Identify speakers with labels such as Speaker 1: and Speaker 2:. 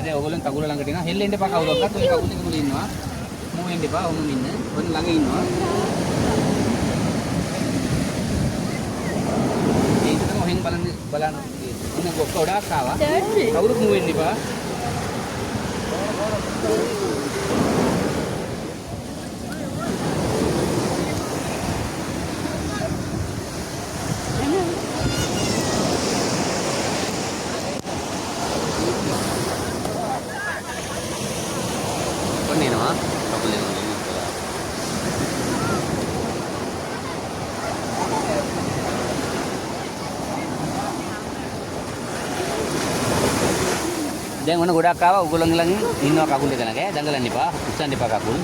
Speaker 1: දැන් ඔයගොල්ලන් කකුල ළඟට එනවා. හෙල්ලෙන්න එපා කවුරක්වත්. ඔය කකුල් දෙක මුල ඉන්නවා. මූ වෙන්න එපා. ඔන්න ඉන්න. ඔන්න ළඟ ඉන්නවා. ඒකටම ඔහෙන් බලන්න. ඔන්න ගොඩාක් ආවා. කවුරුත් මූ වෙන්න එපා. Nino, couple of දැන් ඔන්න ගොඩක් ආවා. උගලන් ළඟ ඉන්නවා කකුල් දෙක ළඟ. දඟලන්න එපා. උස්සන්න එපා කකුල්.